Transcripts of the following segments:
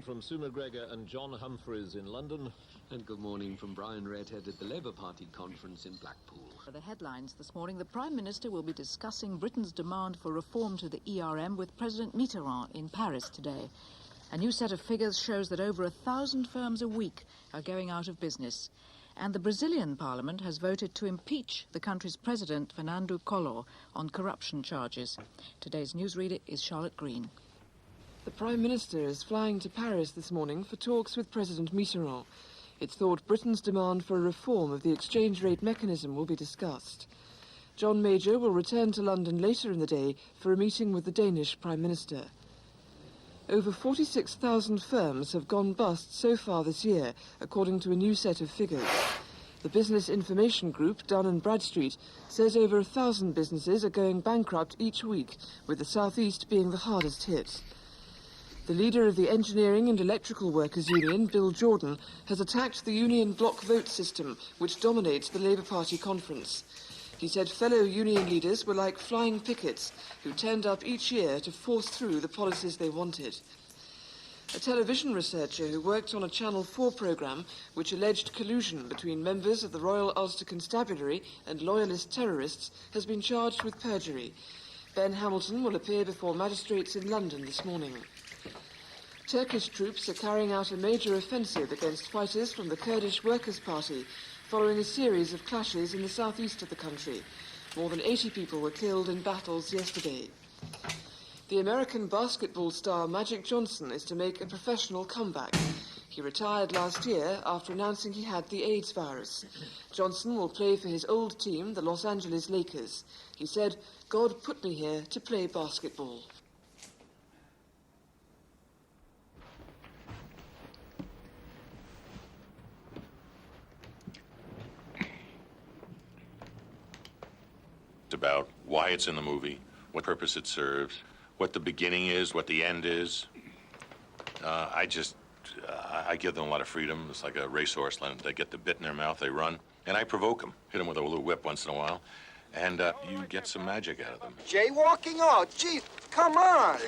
morning from Sue McGregor and John Humphreys in London. And good morning from Brian Redhead at the Labour Party conference in Blackpool. For the headlines this morning, the Prime Minister will be discussing Britain's demand for reform to the ERM with President Mitterrand in Paris today. A new set of figures shows that over 1,000 firms a week are going out of business. And the Brazilian Parliament has voted to impeach the country's president, Fernando Collor, on corruption charges. Today's newsreader is Charlotte Green. The Prime Minister is flying to Paris this morning for talks with President Mitterrand. It's thought Britain's demand for a reform of the exchange rate mechanism will be discussed. John Major will return to London later in the day for a meeting with the Danish Prime Minister. Over 46,000 firms have gone bust so far this year, according to a new set of figures. The business information group, Dun & Bradstreet, says over 1,000 businesses are going bankrupt each week, with the South East being the hardest hit. The leader of the Engineering and Electrical Workers Union, Bill Jordan, has attacked the union block vote system, which dominates the Labour Party conference. He said fellow union leaders were like flying pickets who turned up each year to force through the policies they wanted. A television researcher who worked on a Channel 4 programme which alleged collusion between members of the Royal Ulster Constabulary and loyalist terrorists has been charged with perjury. Ben Hamilton will appear before magistrates in London this morning. Turkish troops are carrying out a major offensive against fighters from the Kurdish Workers' Party following a series of clashes in the southeast of the country. More than 80 people were killed in battles yesterday. The American basketball star Magic Johnson is to make a professional comeback. He retired last year after announcing he had the AIDS virus. Johnson will play for his old team, the Los Angeles Lakers. He said, "God put me here to play basketball." About why it's in the movie, what purpose it serves, what the beginning is, what the end is. I give them a lot of freedom. It's like a racehorse. They get the bit in their mouth, they run, and I provoke them, hit them with a little whip once in a while, and you get some magic out of them. Jaywalking? Oh, gee, come on!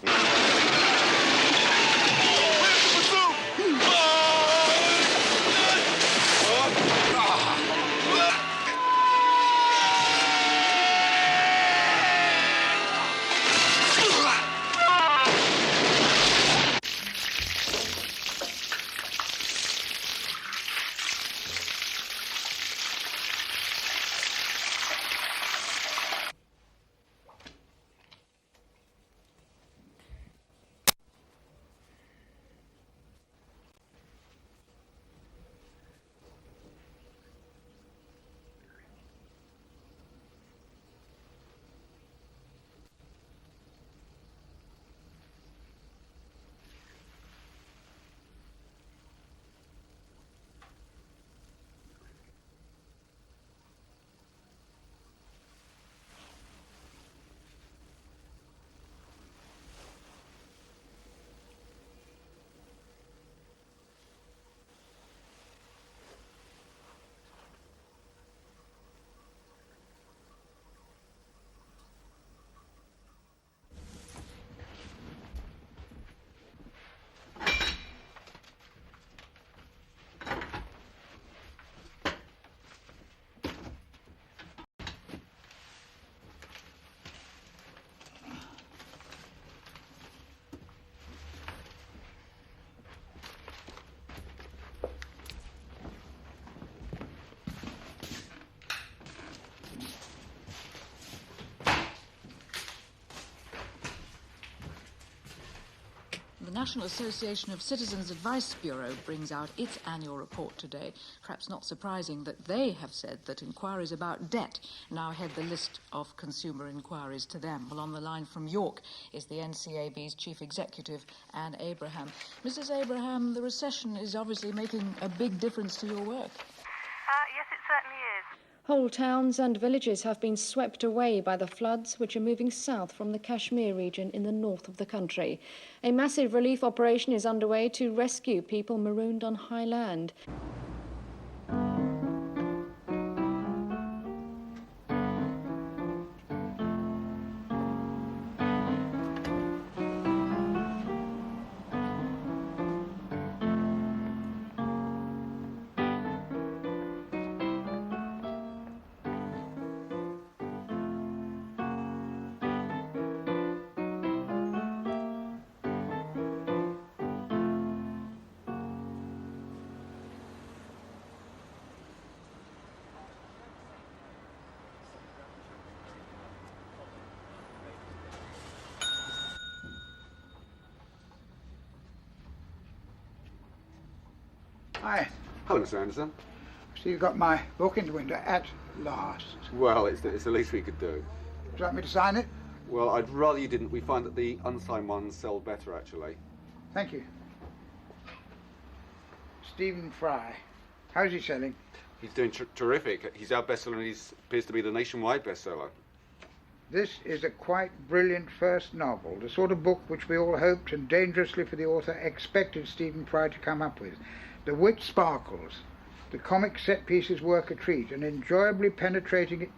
The National Association of Citizens Advice Bureau brings out its annual report today. Perhaps not surprising that they have said that inquiries about debt now head the list of consumer inquiries to them. Well, on the line from York is the NCAB's Chief Executive, Anne Abraham. Mrs. Abraham, the recession is obviously making a big difference to your work. Yes, it certainly is. Whole towns and villages have been swept away by the floods, which are moving south from the Kashmir region in the north of the country. A massive relief operation is underway to rescue people marooned on high land. Hi. Hello, Mr. Anderson. So you got my book in the window at last. Well, it's the least we could do. Would you like me to sign it? Well, I'd rather you didn't. We find that the unsigned ones sell better, actually. Thank you. Stephen Fry. How's he selling? He's doing terrific. He's our bestseller and he appears to be the nationwide bestseller. This is a quite brilliant first novel, the sort of book which we all hoped and dangerously for the author expected Stephen Fry to come up with. The wit sparkles, the comic set pieces work a treat, and enjoyably penetrating it.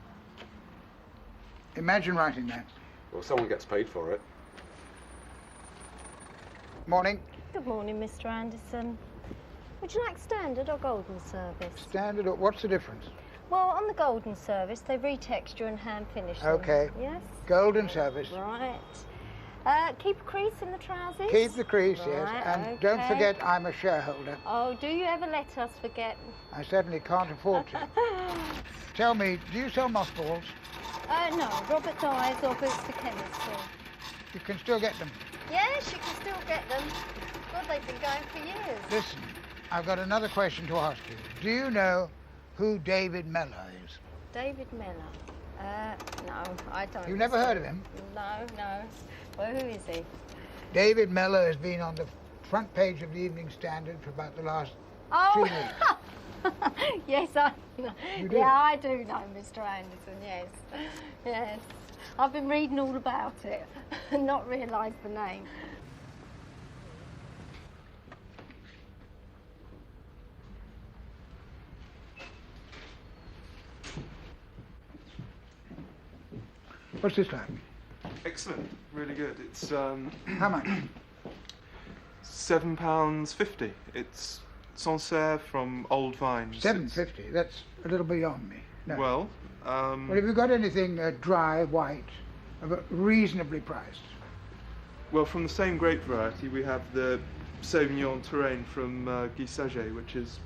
Imagine writing that. Well, someone gets paid for it. Morning. Good morning, Mr. Anderson. Would you like standard or golden service? Standard, or what's the difference? Well, on the golden service, they retexture and hand finish them. Okay. Yes? Golden service. Right. Keep a crease in the trousers? Keep the crease, right, yes. And okay. don't forget I'm a shareholder. Oh, do you ever let us forget? I certainly can't afford to. Tell me, do you sell mothballs? No, Robert Dyes operates the chemistry. You can still get them. Yes, you can still get them. God, they've been going for years. Listen, I've got another question to ask you. Do you know who David Mellor is? David Mellor? No, I don't. You've never heard of him? No. Well, who is he? David Mellor has been on the front page of the Evening Standard for about the last 2 weeks. Yes, I know. You do? Yeah, I do know Mr. Anderson, yes. Yes. I've been reading all about it and not realised the name. What's this like? Excellent, really good. It's How much? £7.50. It's Sancerre from Old Vines. $7.50. That's a little beyond me. No. Well, Well, have you got anything dry, white, but reasonably priced? well, from the same grape variety, we have the Sauvignon Touraine from Guy Saget, which is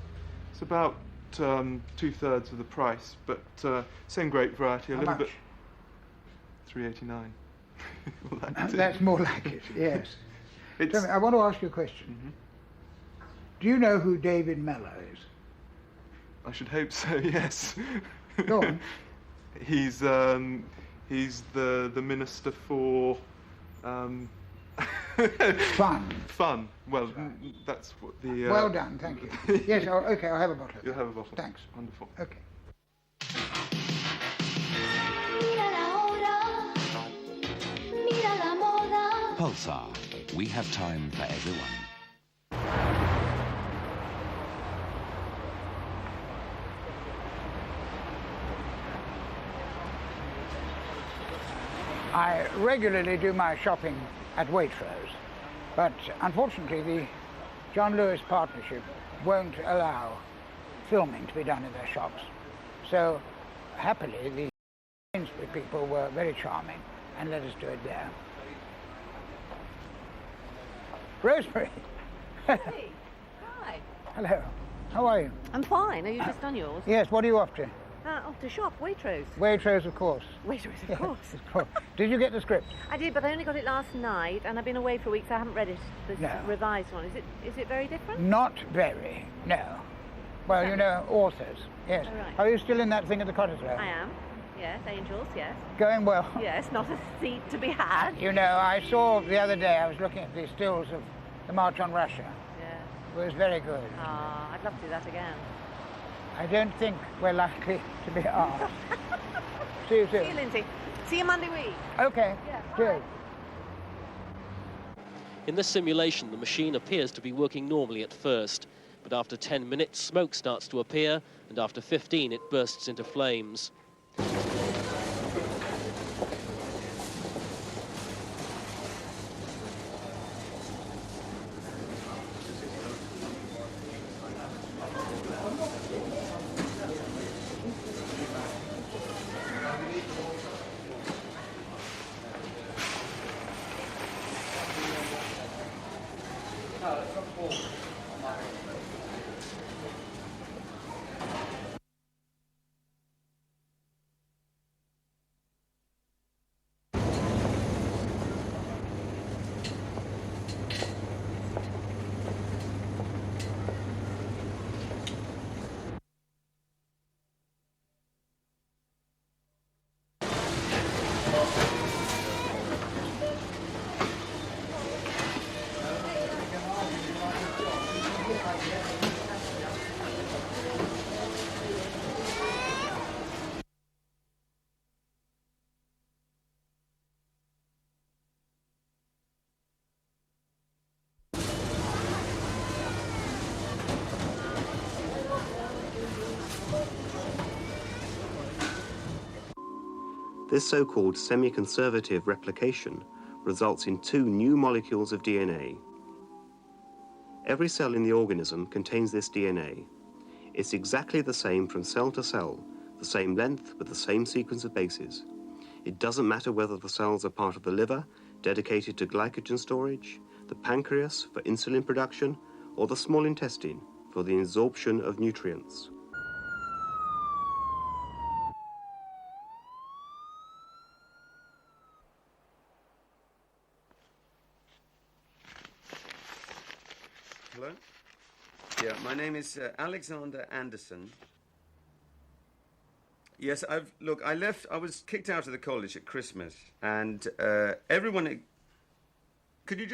it's about 2/3 of the price, but same grape variety, a How little much? bit. $3.89. Well, That's more like it, yes. It's- Tell me, I want to ask you a question. Do you know who David Mellor is? I should hope so. Yes. Go on. He's the minister for Fun. Fun. Well, that's what the. Well done, thank you. Yes, okay, I'll have a bottle. You'll have a bottle. Thanks. Wonderful. Okay. Pulsar. We have time for everyone. I regularly do my shopping at Waitrose, but unfortunately the John Lewis Partnership won't allow filming to be done in their shops. So happily the Sainsbury people were very charming and let us do it there. Rosemary! Hey, hi. Hello. How are you? I'm fine. Are you just done yours? Yes, what are you off to? Off to shop, Waitrose. Waitrose, of course. Waitrose, of Yes, course. of course. Did you get the script? I did, but I only got it last night, and I've been away for a week, so I haven't read it. The No. revised one. Is it very different? Not very, no. Well, you know, authors, yes. Oh, right. Are you still in that thing at the cottage there? I am. Yes, angels, yes. Going well? Yes, not a seat to be had. You know, I saw the other day, I was looking at the stills of the March on Russia. Yes. It was very good. Ah, I'd love to do that again. I don't think we're likely to be asked. See you soon. See you, Lindsay. See you Monday week. Okay, Yeah, cheers. In this simulation, the machine appears to be working normally at first, but after 10 minutes, smoke starts to appear, and after 15, it bursts into flames. This so-called semi-conservative replication results in 2 new molecules of DNA. Every cell in the organism contains this DNA. It's exactly the same from cell to cell, the same length with the same sequence of bases. It doesn't matter whether the cells are part of the liver, dedicated to glycogen storage, the pancreas for insulin production, or the small intestine for the absorption of nutrients. Hello? Yeah, my name is Alexander Anderson. Yes, I was kicked out of the college at Christmas, and everyone... Could you...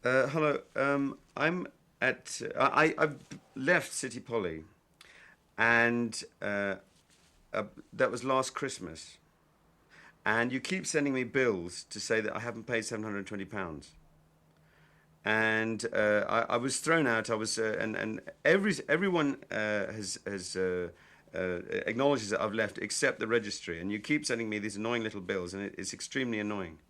Hello, I've left City Poly, and that was last Christmas. And you keep sending me bills to say that I haven't paid £720. And I was thrown out. I was, and everyone has acknowledges that I've left except the registry. And you keep sending me these annoying little bills, and it's extremely annoying.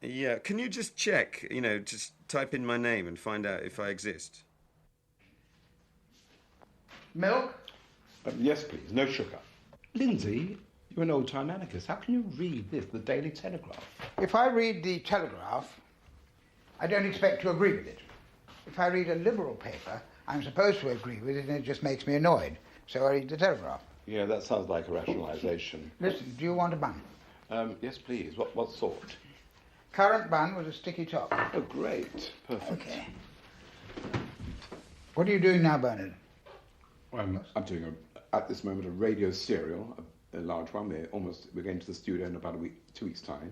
Yeah, can you just check, just type in my name and find out if I exist? Milk? Yes, please. No sugar. Lindsay, you're an old-time anarchist. How can you read this, the Daily Telegraph? If I read the Telegraph, I don't expect to agree with it. If I read a liberal paper, I'm supposed to agree with it, and it just makes me annoyed. So I read the Telegraph. Yeah, that sounds like a rationalisation. Listen, do you want a bun? Yes, please. What sort? Currant bun with a sticky top. Oh, great. Perfect. Okay. What are you doing now, Bernard? I'm doing, at this moment, a radio serial, a large one. We're going to the studio in about 2 weeks' time.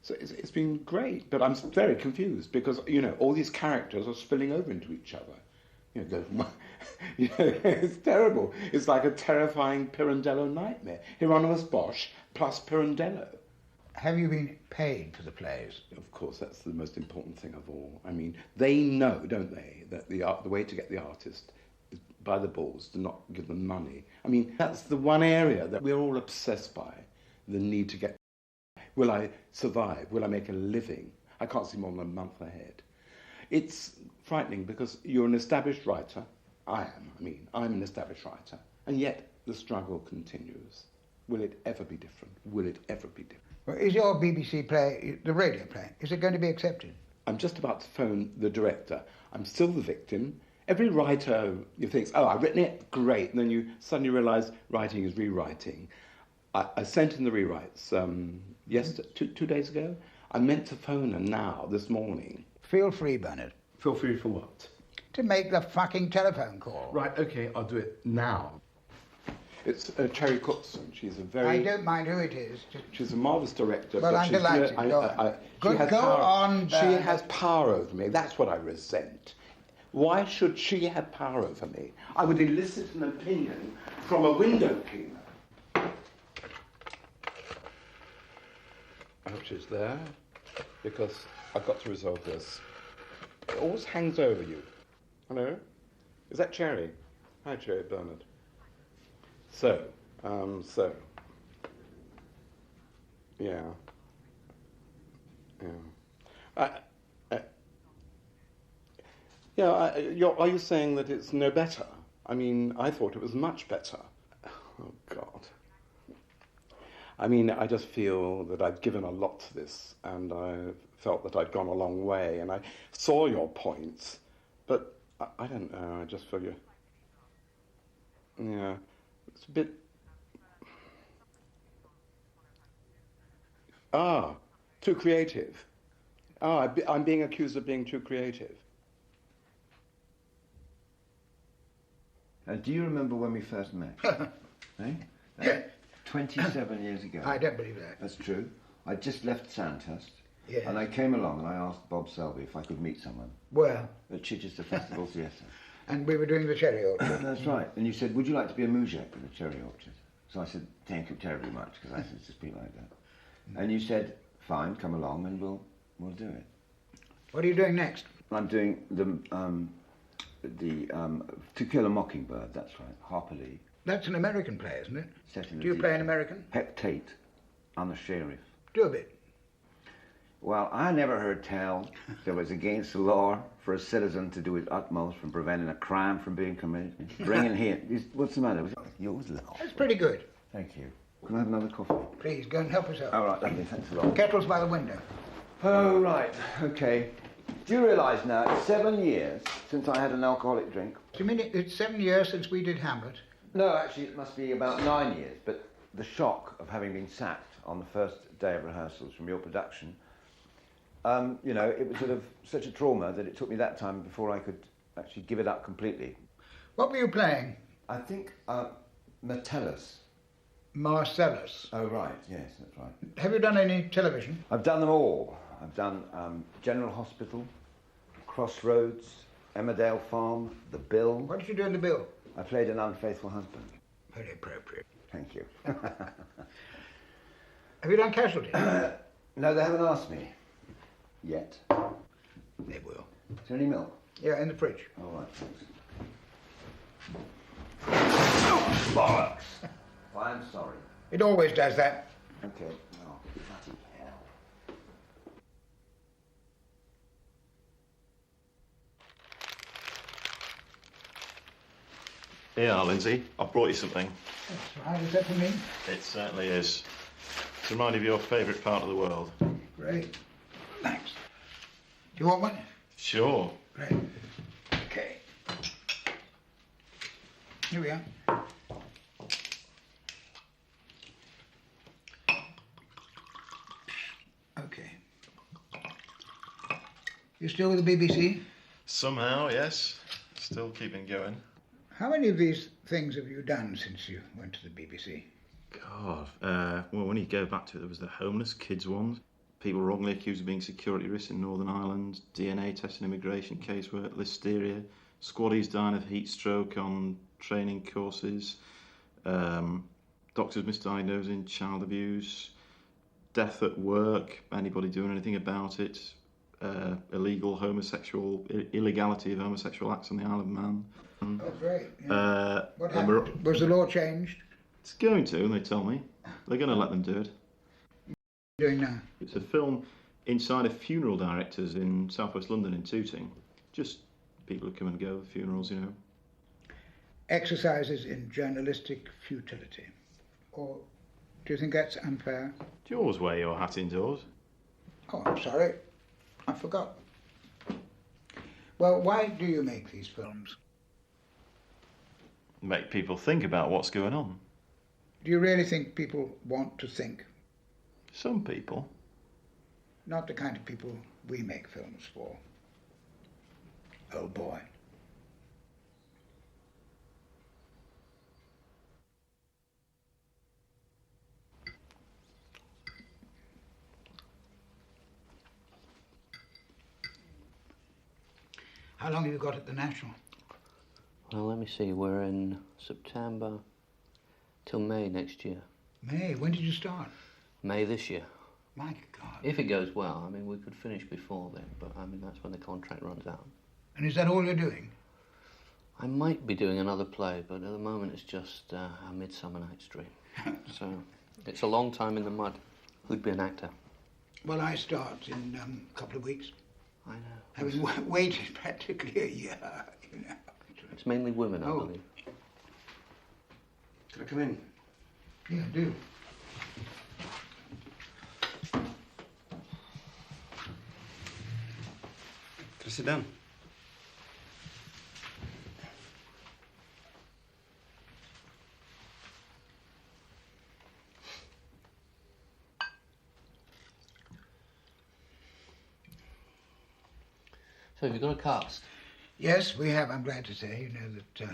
So it's been great, but I'm very confused because, all these characters are spilling over into each other. It's terrible. It's like a terrifying Pirandello nightmare. Hieronymus Bosch plus Pirandello. Have you been paid for the plays? Of course, that's the most important thing of all. I mean, they know, don't they, that the way to get the artist is by the balls, to not give them money. I mean, that's the one area that we're all obsessed by, the need to get... Will I survive? Will I make a living? I can't see more than a month ahead. It's frightening because you're an established writer. I am. I mean, I'm an established writer. And yet the struggle continues. Will it ever be different? Will it ever be different? Well, is your BBC play, the radio play, is it going to be accepted? I'm just about to phone the director. I'm still the victim. Every writer, you think, oh, I've written it, great. And then you suddenly realise writing is rewriting. I sent in the rewrites two days ago. I meant to phone her now, this morning. Feel free, Bernard. Feel free for what? To make the fucking telephone call. Right, OK, I'll do it now. It's Cherry Cookson. She's a very... I don't mind who it is. She's a marvellous director. Well, I'm delighted. Go on, She has power over me. That's what I resent. Why should she have power over me? I would elicit an opinion from a window cleaner. I hope she's there, because I've got to resolve this. It always hangs over you. Hello? Is that Cherry? Hi, Cherry, Bernard. So. Yeah. Are you saying that it's no better? I mean, I thought it was much better. Oh, God. I mean, I just feel that I've given a lot to this, and I felt that I'd gone a long way, and I saw your points, but I don't know, I just feel yeah, it's a bit... too creative. I'm being accused of being too creative. Do you remember when we first met? Yeah. 27 years ago. I don't believe that. That's true. I just left Sandhurst. Yes. And I came along and I asked Bob Selby if I could meet someone. Where? At Chichester Festival Theatre. And we were doing the cherry orchard. That's right. And you said, would you like to be a moujek in the cherry orchard? So I said, thank you terribly much, because I should just be like that. And you said, fine, come along and we'll do it. What are you doing next? I'm doing the To Kill a Mockingbird, that's right, Harper Lee. That's an American play, isn't it? Set in Do you play an American? Hep Tate, I'm the sheriff. Do a bit. Well, I never heard tell that it was against the law for a citizen to do his utmost from preventing a crime from being committed. Bringing here. What's the matter? Yours, law. That's pretty good. Thank you. Can I have another coffee? Please, go and help yourself. All right, lovely. Thanks a lot. Kettle's by the window. Oh, right. Okay. Do you realise now it's 7 years since I had an alcoholic drink? Do you mean it's 7 years since we did Hamlet? No, actually, it must be about 9 years. But the shock of having been sacked on the first day of rehearsals from your production, you know, it was sort of such a trauma that it took me that time before I could actually give it up completely. What were you playing? I think Metellus. Marcellus. Oh, right, yes, that's right. Have you done any television? I've done them all. I've done General Hospital, Crossroads, Emmerdale Farm, The Bill. What did you do in The Bill? I played an unfaithful husband. Very appropriate. Thank you. Have you done Casualty? No, they haven't asked me. Yet. They will. Is there any milk? Yeah, in the fridge. All right, thanks. Oh, bollocks! I'm sorry. It always does that. Okay. Oh, bloody hell. Here you are, Lindsay. I've brought you something. That's right. Is that for me? It certainly is. It's a reminder of your favourite part of the world. Great. Thanks. Do you want one? Sure. Great. Okay. Here we are. Okay. You still with the BBC? Somehow, yes. Still keeping going. How many of these things have you done since you went to the BBC? God. Well, when you go back to it, there was the homeless kids ones. People wrongly accused of being security risks in Northern Ireland, DNA testing immigration casework, listeria, squaddies dying of heat stroke on training courses, doctors misdiagnosing child abuse, death at work, anybody doing anything about it, illegality of homosexual acts on the Isle of Man. Oh, great. Yeah. What happened? Was the law changed? It's going to, they tell me. They're going to let them do it. Doing now? It's a film inside of funeral directors in southwest London in Tooting. Just people who come and go at funerals, you know. Exercises in journalistic futility. Or do you think that's unfair? Do you always wear your hat indoors? Oh, I'm sorry. I forgot. Well, why do you make these films? Make people think about what's going on. Do you really think people want to think? Some people. Not the kind of people we make films for. Oh boy. How long have you got at the National? Well, let me see. We're in September till May next year. May? When did you start? May this year. My God. If it goes well. I mean, we could finish before then, but I mean, that's when the contract runs out. And is that all you're doing? I might be doing another play, but at the moment it's just A Midsummer Night's Dream. So, it's a long time in the mud. Who'd be an actor? Well, I start in a couple of weeks. I know. Having waited practically a year, you know. It's mainly women, I believe. Can I come in? Yeah, do. Can I sit down? So have you got a cast? Yes, we have. I'm glad to say, you know, that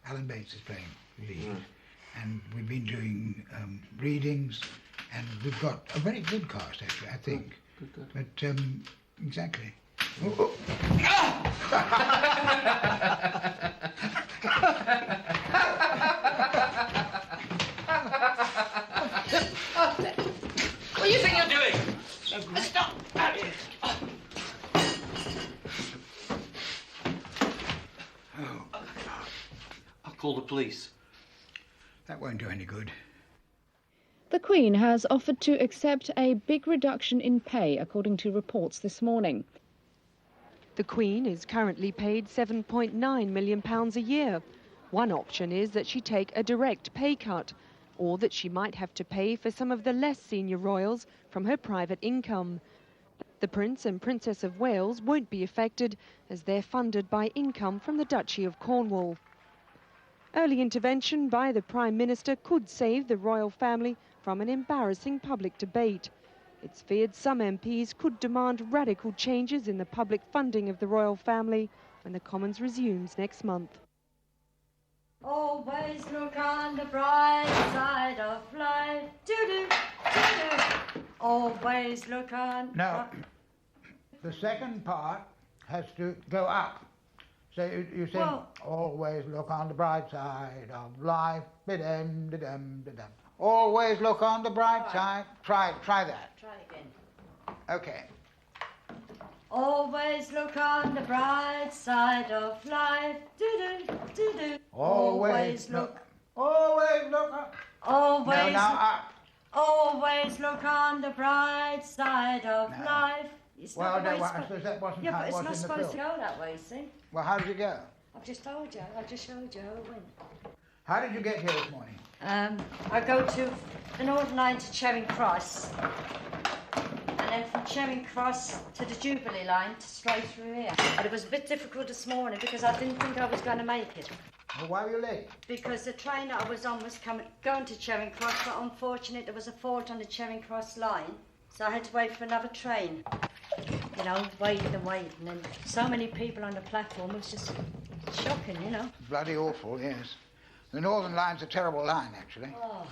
Alan Bates is playing lead. And we've been doing readings, and we've got a very good cast, actually, I think. Good. But, exactly. Well, you think you're Stop! I'll call the police. That won't do any good. The Queen has offered to accept a big reduction in pay, according to reports this morning. The Queen is currently paid £7.9 million a year. One option is that she take a direct pay cut, or that she might have to pay for some of the less senior royals from her private income. The Prince and Princess of Wales won't be affected, as they're funded by income from the Duchy of Cornwall. Early intervention by the Prime Minister could save the royal family from an embarrassing public debate. It's feared some MPs could demand radical changes in the public funding of the royal family when the Commons resumes next month. Always look on the bright side of life. Do-do, do-do. Always look on... No, the second part has to go up. So you say, well, always look on the bright side of life. Ba-dum, da-dum, da-dum. Always look on the bright side. Try that. Try again. Okay. Always look on the bright side of life. Do-do, do-do. Always look. Always look on. Always. No, always look on the bright side of life. It's well, not no, I suppose that wasn't yeah, how but it was it's not in the supposed to film. go that way, see? Well, how did you go? I've just told you. I just showed you how it went. How did you get here this morning? I go to the Northern Line to Charing Cross, and then from Charing Cross to the Jubilee Line to straight through here. But it was a bit difficult this morning because I didn't think I was going to make it. Well, why were you late? Because the train that I was on was going to Charing Cross, but unfortunately there was a fault on the Charing Cross line, so I had to wait for another train. You know, waiting and waiting, and so many people on the platform. It was just shocking, you know. Bloody awful, yes. The Northern Line's a terrible line, actually. Oh,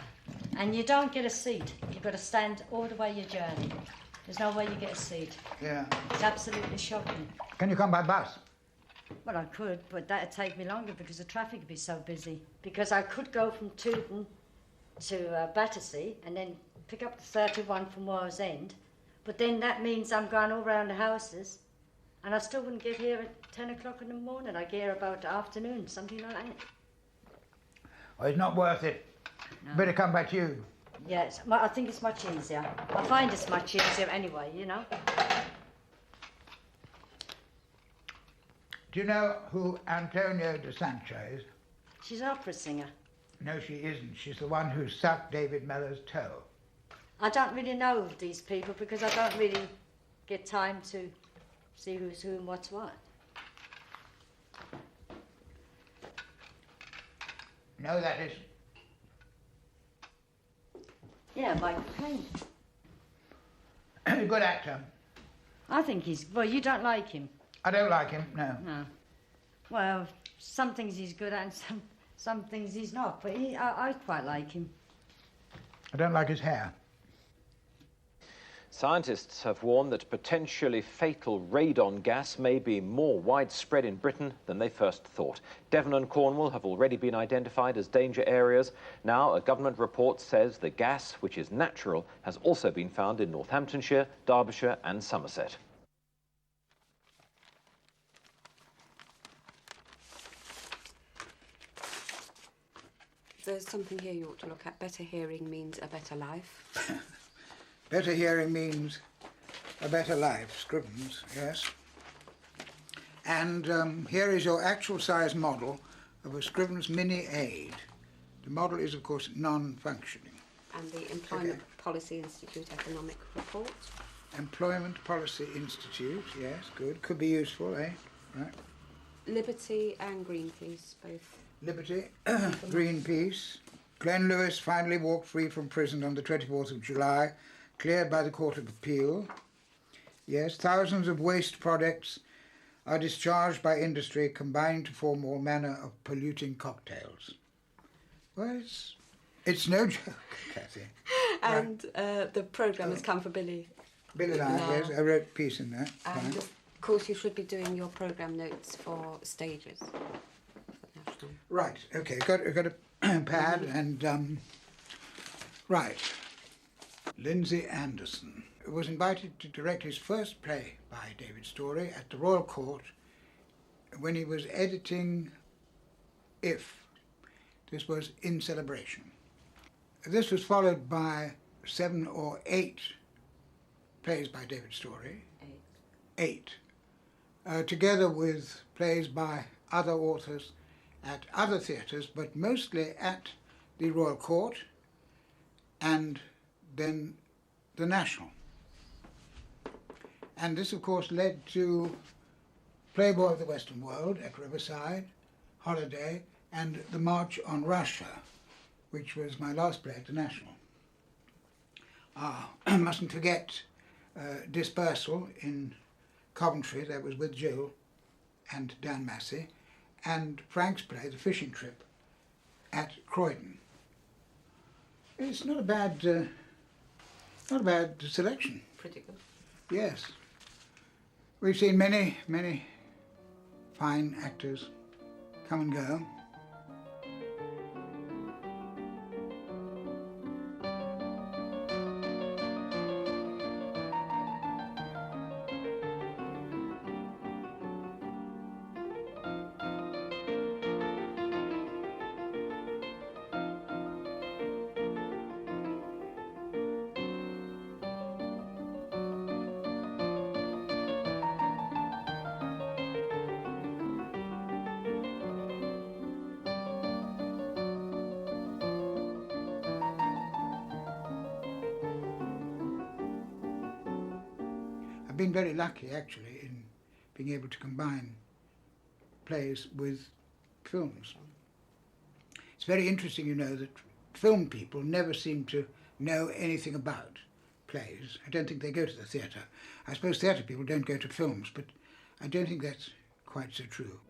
and you don't get a seat. You've got to stand all the way your journey. There's no way you get a seat. Yeah. It's absolutely shocking. Can you come by bus? Well, I could, but that'd take me longer because the traffic would be so busy. Because I could go from Tooting to Battersea and then pick up the 31 from Wales End, but then that means I'm going all round the houses, and I still wouldn't get here at 10 o'clock in the morning. I'd get here about the afternoon, something like that. Well, it's not worth it. No. Better come by tube. Yes, I think it's much easier. I find it's much easier anyway, you know. Do you know who Antonio de Sancho is? She's an opera singer. No, she isn't. She's the one who sucked David Mellor's toe. I don't really know these people because I don't really get time to see who's who and what's what. No, that is. Yeah, Michael Caine. Good actor. I think he's... Well, you don't like him. I don't like him, no. No. Well, some things he's good at and some things he's not, but I quite like him. I don't like his hair. Scientists have warned that potentially fatal radon gas may be more widespread in Britain than they first thought. Devon and Cornwall have already been identified as danger areas. Now, a government report says the gas, which is natural, has also been found in Northamptonshire, Derbyshire and Somerset. There's something here you ought to look at. Better hearing means a better life. Better hearing means a better life, Scribbens, yes. And here is your actual size model of a Scribbens Mini Aid. The model is, of course, non-functioning. And the Employment Policy Institute economic report. Employment Policy Institute, yes, good. Could be useful, eh? Right. Liberty and Greenpeace, both. Liberty, Greenpeace. Glenn Lewis finally walked free from prison on the 24th of July, cleared by the Court of Appeal. Yes, thousands of waste products are discharged by industry, combining to form all manner of polluting cocktails. Well, it's no joke, Cathy. And the programme has come for Billy. Billy Lyon, yes, I wrote a piece in that. And of course you should be doing your programme notes for stages. Right, okay, got a pad and, right. Lindsay Anderson was invited to direct his first play by David Storey at the Royal Court when he was editing If. This was In Celebration. This was followed by 7 or 8 plays by David Storey. 8. Together with plays by other authors at other theatres, but mostly at the Royal Court and then the National. And this, of course, led to Playboy of the Western World at Riverside, Holiday, and The March on Russia, which was my last play at the National. I mustn't forget Dispersal in Coventry, that was with Jill and Dan Massey, and Frank's play, The Fishing Trip, at Croydon. It's not a bad selection. Pretty good. Yes. We've seen many, many fine actors come and go. I've been very lucky, actually, in being able to combine plays with films. It's very interesting, you know, that film people never seem to know anything about plays. I don't think they go to the theatre. I suppose theatre people don't go to films, but I don't think that's quite so true.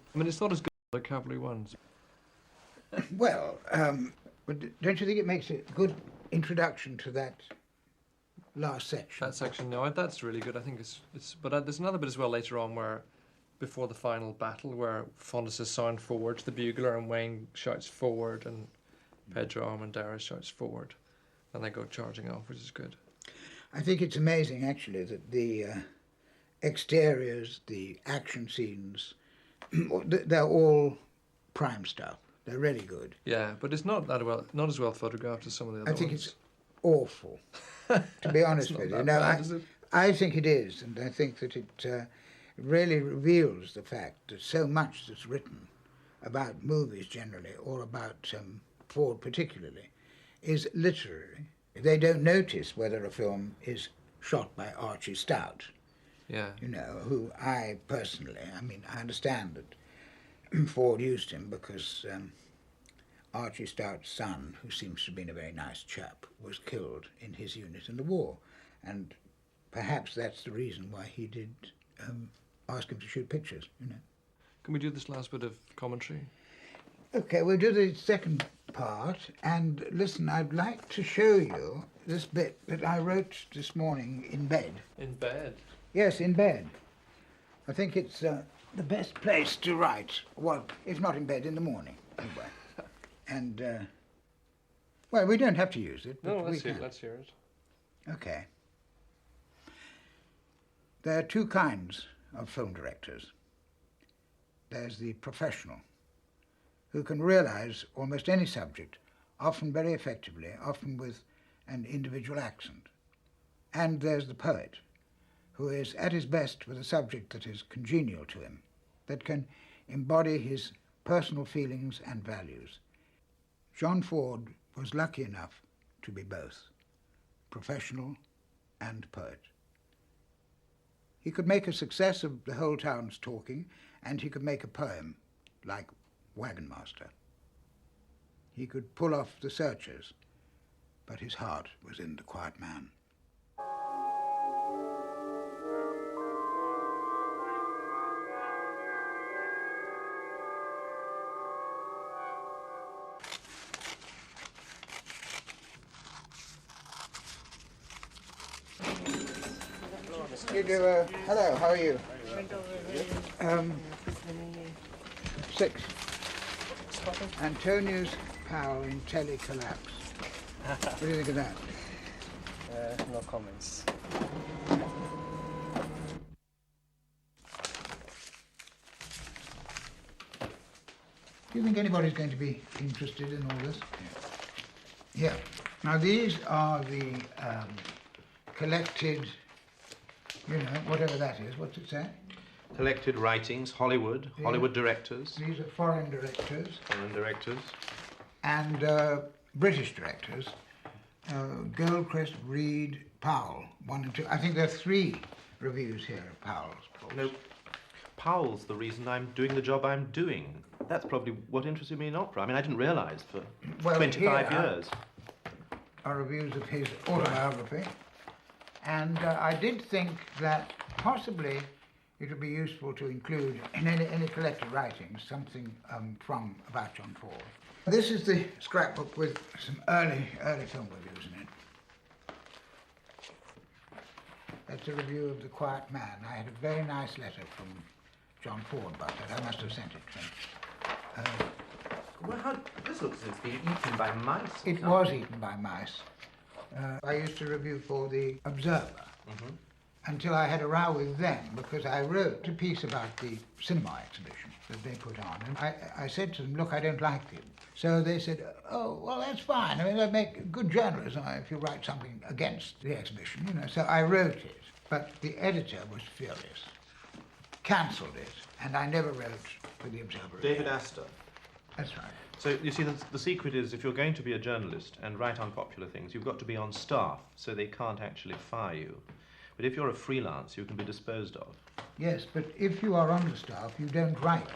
I mean, it's not as good as the Cavalry ones. Well, but don't you think it makes a good introduction to that last section? That section, no, that's really good. I think it's. But there's another bit as well later on where, before the final battle, where Fondas' sound forward to the bugler and Wayne shouts forward and Pedro Armendariz shouts forward, and they go charging off, which is good. I think it's amazing, actually, that the exteriors, the action scenes, they're all prime stuff. They're really good. Yeah, but it's not as well photographed as some of the other ones. I think it's awful, to be honest with you. No, I think it is, and I think that it really reveals the fact that so much that's written about movies generally, or about Ford particularly, is literary. They don't notice whether a film is shot by Archie Stout. Yeah. You know, who I personally, I mean, I understand that Ford used him because Archie Stout's son, who seems to have been a very nice chap, was killed in his unit in the war. And perhaps that's the reason why he did ask him to shoot pictures, you know. Can we do this last bit of commentary? Okay, we'll do the second part. And listen, I'd like to show you this bit that I wrote this morning in bed. In bed? Yes, in bed. I think it's the best place to write. Well, if not in bed, in the morning, anyway. And, well, we don't have to use it, but no, we can. Let's hear it. Okay. There are two kinds of film directors. There's the professional, who can realize almost any subject, often very effectively, often with an individual accent. And there's the poet, who is at his best with a subject that is congenial to him, that can embody his personal feelings and values. John Ford was lucky enough to be both, professional and poet. He could make a success of The Whole Town's Talking and he could make a poem like Wagon Master. He could pull off the searchers, but his heart was in The Quiet Man. You do hello, how are you? 6. Antonius Powell in Telecollapse. What do you think of that? No comments. Do you think anybody's going to be interested in all this? Yeah. Now these are the collected, you know, whatever that is. What's it say? Collected writings, Hollywood, Yeah. Hollywood directors. These are foreign directors. Foreign directors. And British directors. Goldcrest, Reed, Powell, 1 and 2. I think there are 3 reviews here of Powell's books. No, Powell's the reason I'm doing the job I'm doing. That's probably what interested me in opera. I mean, I didn't realise for 25 years. Are reviews of his autobiography. And I did think that possibly it would be useful to include in any collected writings something about John Ford. This is the scrapbook with some early film reviews in it. That's a review of The Quiet Man. I had a very nice letter from John Ford about that. I must have sent it to him. Well, this looks as if it's been eaten by mice. It was eaten by mice. I used to review for The Observer. Until I had a row with them because I wrote a piece about the cinema exhibition that they put on. And I said to them, look, I don't like it. So they said, oh, well, that's fine. I mean, they make good journalism if you write something against the exhibition, you know. So I wrote it, but the editor was furious, cancelled it, and I never wrote for The Observer. David Astor. That's right. So, you see, the secret is if you're going to be a journalist and write unpopular things, you've got to be on staff, so they can't actually fire you. But if you're a freelance, you can be disposed of. Yes, but if you are on the staff, you don't write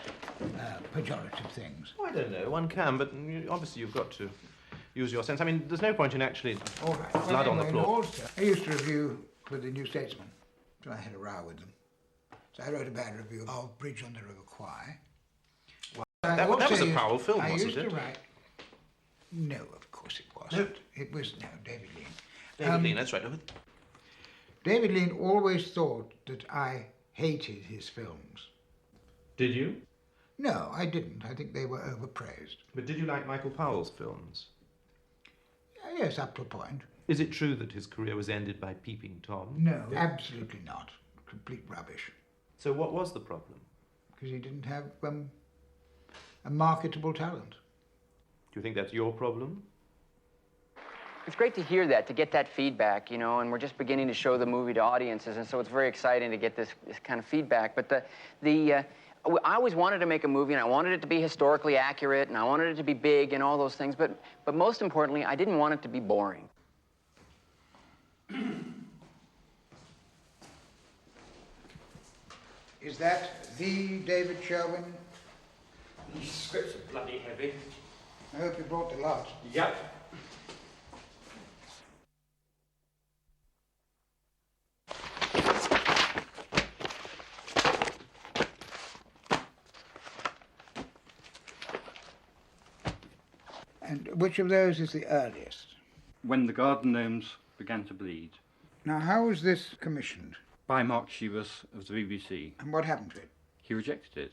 pejorative things. Oh, I don't know, one can, but obviously you've got to use your sense. I mean, there's no point in actually All right. blood on the floor. Also, I used to review for the New Statesman, so I had a row with them. So I wrote a bad review of Bridge on the River Kwai. Well, that was a Powell film, wasn't it? I used to write... No, of course it wasn't. No. It was, no, David Lean. David Lean, that's right. David Lean always thought that I hated his films. Did you? No, I didn't. I think they were overpraised. But did you like Michael Powell's films? Yes, up to a point. Is it true that his career was ended by Peeping Tom? No, absolutely not. Complete rubbish. So what was the problem? Because he didn't have a marketable talent. Do you think that's your problem? It's great to hear that, to get that feedback, you know, and we're just beginning to show the movie to audiences, and so it's very exciting to get this kind of feedback. But I always wanted to make a movie, and I wanted it to be historically accurate, and I wanted it to be big and all those things, but most importantly, I didn't want it to be boring. Is that the David Sherwin? These scripts are bloody heavy. I hope you brought the lot. Yep. And which of those is the earliest? When the garden gnomes began to bleed. Now, how was this commissioned? By Mark Shivers of the BBC. And what happened to it? He rejected it.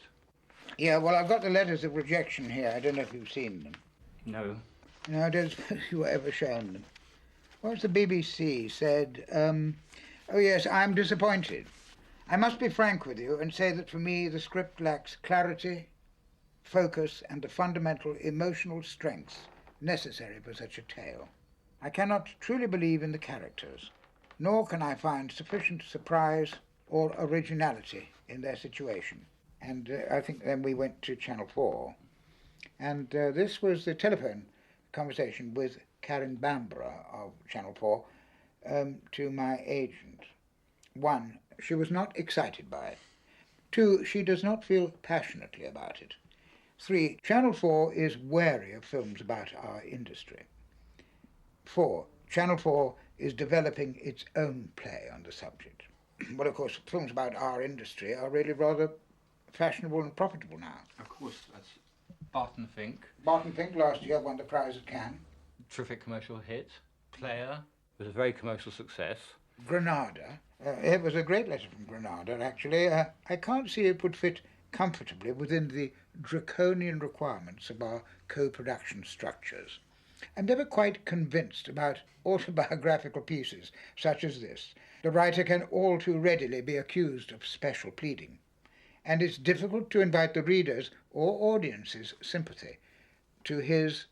Yeah, well, I've got the letters of rejection here. I don't know if you've seen them. No. No, I don't suppose you were ever shown them. What was the BBC said? Oh, yes, I'm disappointed. I must be frank with you and say that for me the script lacks clarity, focus, and the fundamental emotional strength necessary for such a tale. I cannot truly believe in the characters, nor can I find sufficient surprise or originality in their situation. And I think then we went to Channel 4, and this was the telephone conversation with Karen Bamborough of Channel 4 to my agent. 1, she was not excited by it. 2, she does not feel passionately about it. 3, Channel 4 is wary of films about our industry. 4, Channel 4 is developing its own play on the subject. Well, of course, films about our industry are really rather fashionable and profitable now. Of course, that's Barton Fink. Barton Fink last year won the prize at Cannes. Terrific commercial hit. Player was a very commercial success. Granada. It was a great letter from Granada, actually. I can't see it would fit comfortably within the draconian requirements of our co-production structures. I'm never quite convinced about autobiographical pieces such as this. The writer can all too readily be accused of special pleading, and it's difficult to invite the reader's or audience's sympathy to his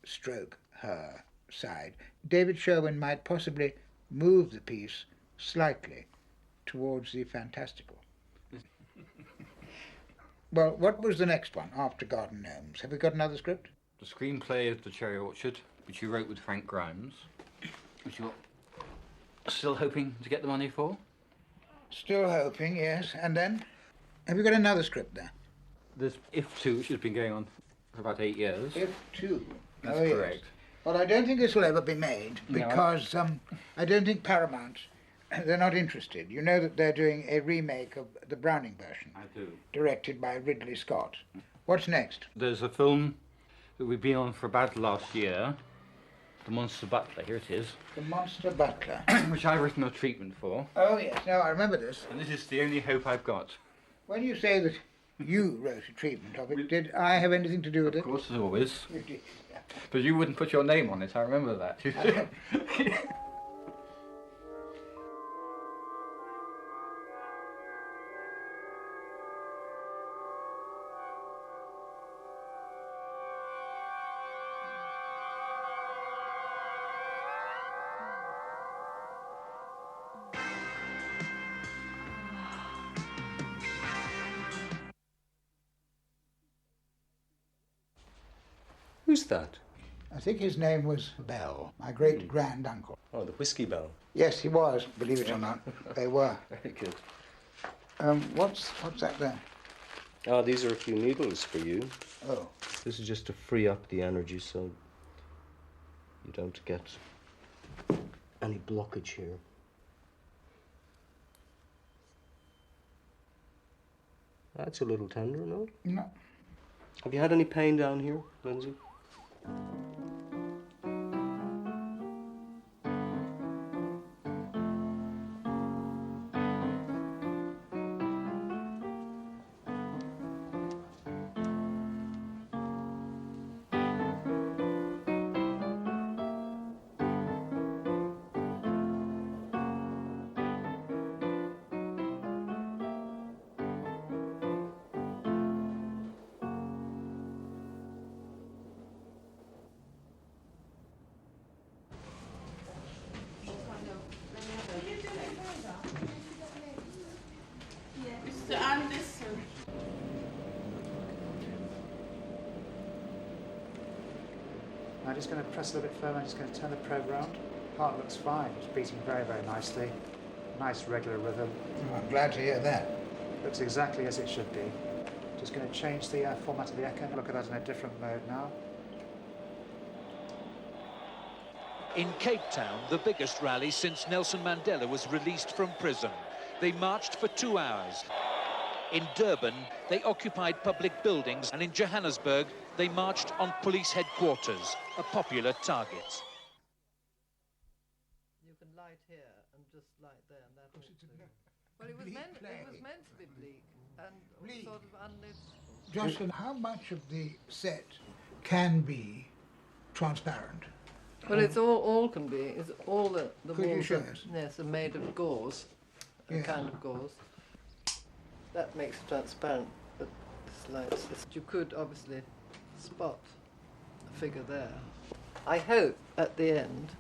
stroke her side. David Sherwin might possibly move the piece slightly towards the fantastical. Well, what was the next one after Garden Gnomes? Have we got another script? The screenplay of The Cherry Orchard, which you wrote with Frank Grimes, which you're still hoping to get the money for? Still hoping, yes. And then? Have you got another script there? There's If 2, which has been going on for about 8 years. If 2? That's yes. correct. Well, I don't think this will ever be made No. because I don't think Paramount, they're not interested. You know that they're doing a remake of the Browning version. I do. Directed by Ridley Scott. What's next? There's a film that we've been on for about last year, The Monster Butler. Here it is. The Monster Butler. Which I've written a treatment for. Oh, yes. No, I remember this. And this is the only hope I've got. When you say that you wrote a treatment of it, did I have anything to do with it? Of course, as always. You did. But you wouldn't put your name on it, I remember that. Who's that? I think his name was Bell, my great-grand-uncle. Oh, the Whiskey Bell. Yes, he was, believe it or not. They were. Very good. What's that there? Ah, these are a few needles for you. Oh. This is just to free up the energy so you don't get any blockage here. That's a little tender, no? No. Have you had any pain down here, Lindsay? Mr. Anderson. I'm just going to press a little bit further. I'm just going to turn the probe round. Heart looks fine. It's beating very, very nicely. Nice regular rhythm. Oh, I'm glad to hear that. Looks exactly as it should be. Just going to change the format of the echo. Look at that in a different mode now. In Cape Town, the biggest rally since Nelson Mandela was released from prison. They marched for 2 hours. In Durban, they occupied public buildings, and in Johannesburg, they marched on police headquarters, a popular target. You can light here and just light there, and that will do. Well, it was meant to be bleak and sort of unnoticeable. Jocelyn, how much of the set can be transparent? Well, it's all can be. It's all the Could you walls show are, us? yes, are made of gauze, a Yeah. kind of gauze. That makes it transparent, but this lights this. You could obviously spot a figure there. I hope at the end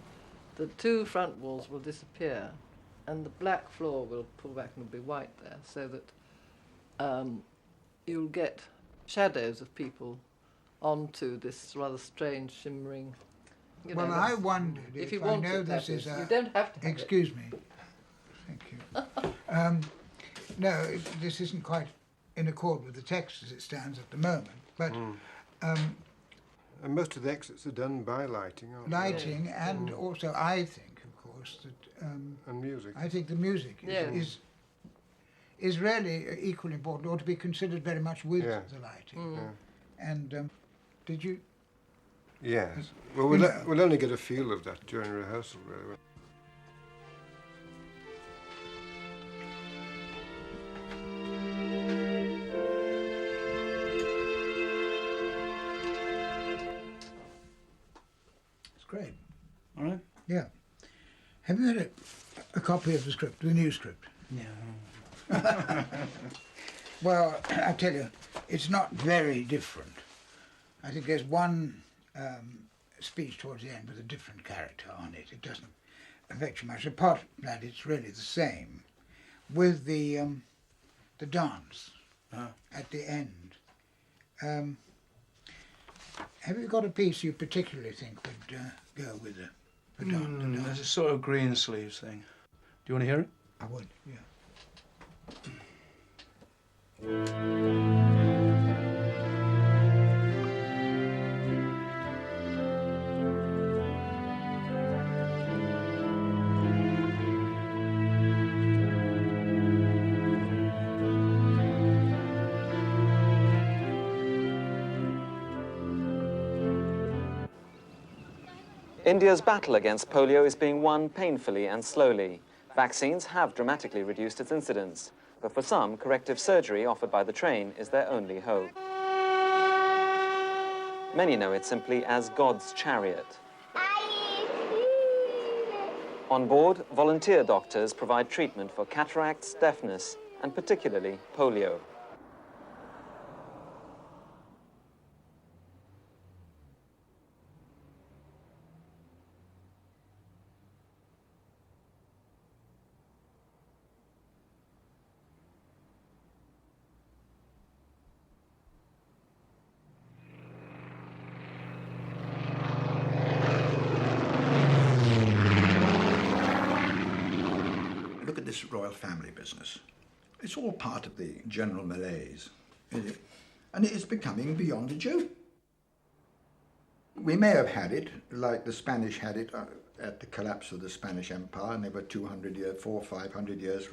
the 2 front walls will disappear and the black floor will pull back and will be white there, so that you'll get shadows of people onto this rather strange shimmering. You Well, know, I wondered if if you I want know it, this that is a... You don't have to have Excuse me. Thank you. No, this isn't quite in accord with the text as it stands at the moment. But and most of the exits are done by lighting, aren't lighting, and also I think, of course, that and music. I think the music is really equally important, or to be considered very much with the lighting. And did you? Yes. Well, we'll only get a feel of that during rehearsal, really. It's great. All right. Yeah. Have you had a copy of the script, the new script? No. Well, I tell you, it's not very different. I think there's one speech towards the end with a different character on it. It doesn't affect you much. Apart from that, it's really the same, with the dance at the end. Have you got a piece you particularly think would go with the dance? There's a sort of green sleeves thing. Do you want to hear it? I would, yeah. India's battle against polio is being won painfully and slowly. Vaccines have dramatically reduced its incidence, but for some, corrective surgery offered by the train is their only hope. Many know it simply as God's chariot. On board, volunteer doctors provide treatment for cataracts, deafness, and particularly polio. Look at this royal family business. It's all part of the general malaise, and it is becoming beyond a joke. We may have had it, like the Spanish had it at the collapse of the Spanish Empire, and they were 200 years, 400 or 500 years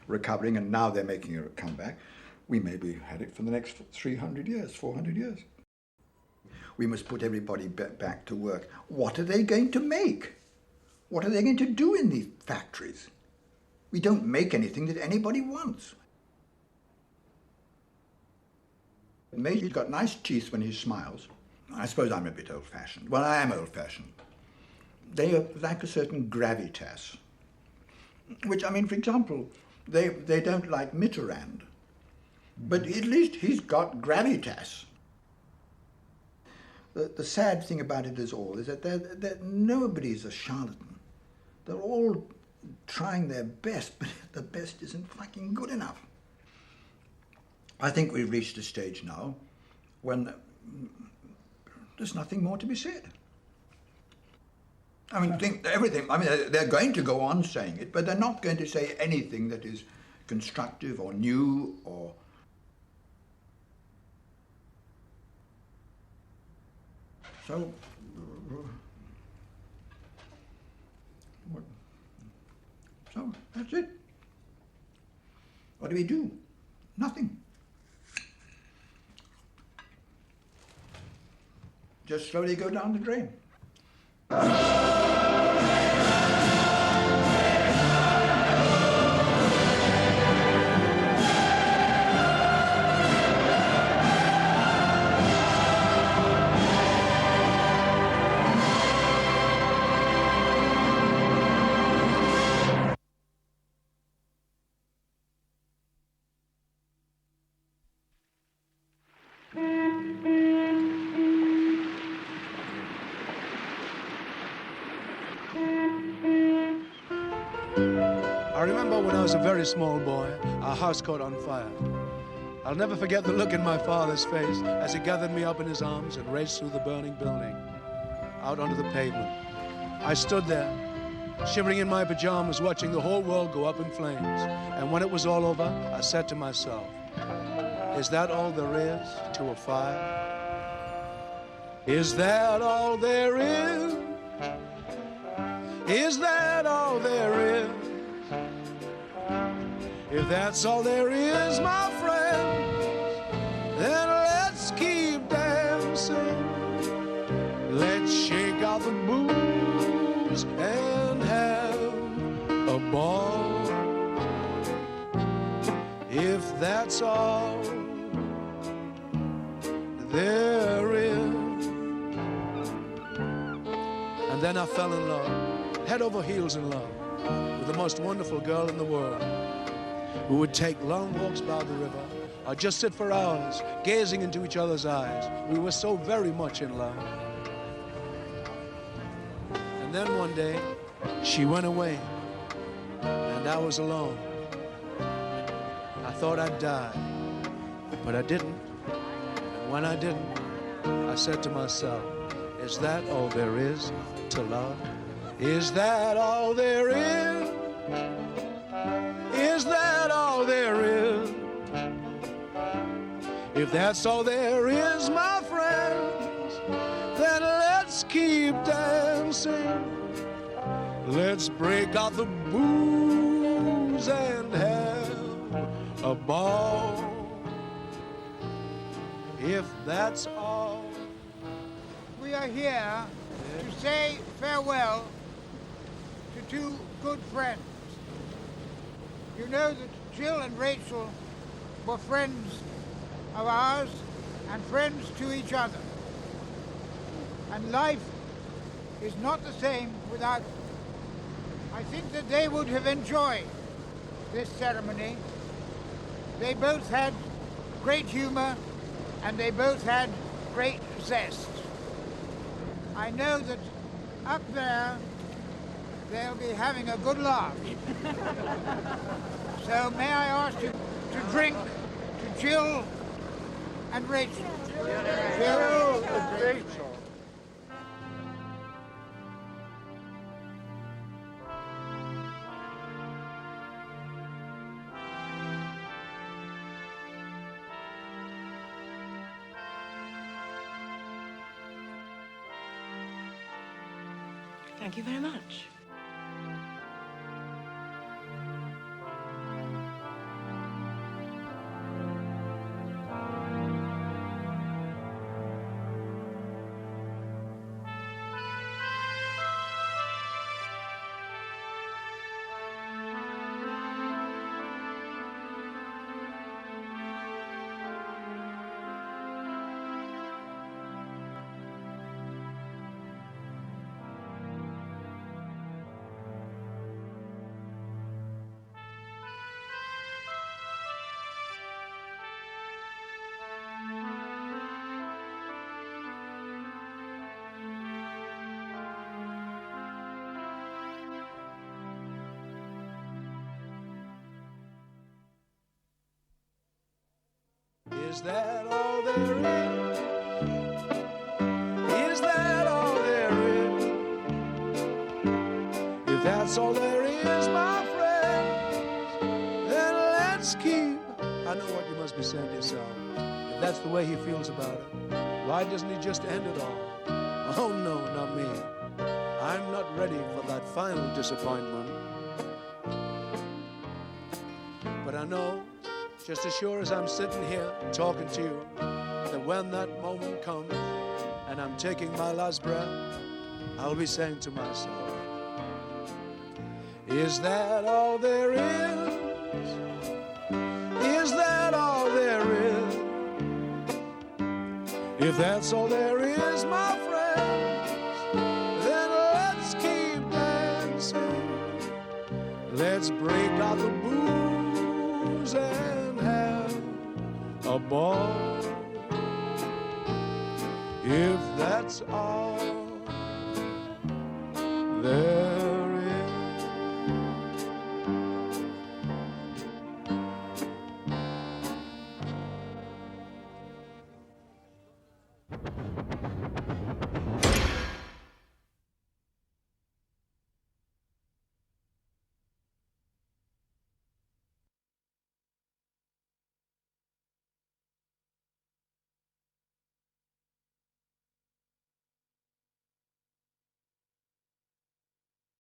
recovering, and now they're making a comeback. We maybe had it for the next 300 years, 400 years. We must put everybody back to work. What are they going to make? What are they going to do in these factories? We don't make anything that anybody wants. He's got nice teeth when he smiles. I suppose I'm a bit old-fashioned. Well, I am old-fashioned. They lack a certain gravitas. Which, I mean, for example, they don't like Mitterrand. But at least he's got gravitas. The sad thing about it is that nobody's a charlatan. They're all trying their best, but the best isn't fucking good enough. I think we've reached a stage now when there's nothing more to be said. I mean, everything. I mean, they're going to go on saying it, but they're not going to say anything that is constructive or new or. So. So that's it. What do we do? Nothing. Just slowly go down the drain. I remember when I was a very small boy, our house caught on fire. I'll never forget the look in my father's face as he gathered me up in his arms and raced through the burning building, out onto the pavement. I stood there, shivering in my pajamas, watching the whole world go up in flames. And when it was all over, I said to myself, Is that all there is to a fire? Is that all there is? Is that all there is? If that's all there is, my friends, then let's keep dancing. Let's shake out the booze and have a ball. If that's all there is. And then I fell in love, head over heels in love, with the most wonderful girl in the world, who would take long walks by the river, or just sit for hours, gazing into each other's eyes. We were so very much in love. And then one day, she went away, and I was alone. I thought I'd die, but I didn't. And when I didn't, I said to myself, is that all there is to love? Is that all there is? Is that all there is? If that's all there is, my friends, then let's keep dancing. Let's break out the booze and have a ball. If that's all. We are here to say farewell to two good friends. You know that Jill and Rachel were friends of ours and friends to each other. And life is not the same without them. I think that they would have enjoyed this ceremony. They both had great humor and they both had great zest. I know that up there they'll be having a good laugh. So may I ask you to drink to Jill and Rachel. Jill and Rachel. Thank you very much. Is that all there is? Is that all there is? If that's all there is, my friends, then let's keep. I know what you must be saying to yourself. If that's the way he feels about it, why doesn't he just end it all? Oh no, not me. I'm not ready for that final disappointment. But I know, just as sure as I'm sitting here talking to you, that when that moment comes and I'm taking my last breath, I'll be saying to myself, is that all there is? Is that all there is? If that's all there is, my friends, then let's keep dancing. Let's break out the booze and have a ball. If that's all there is.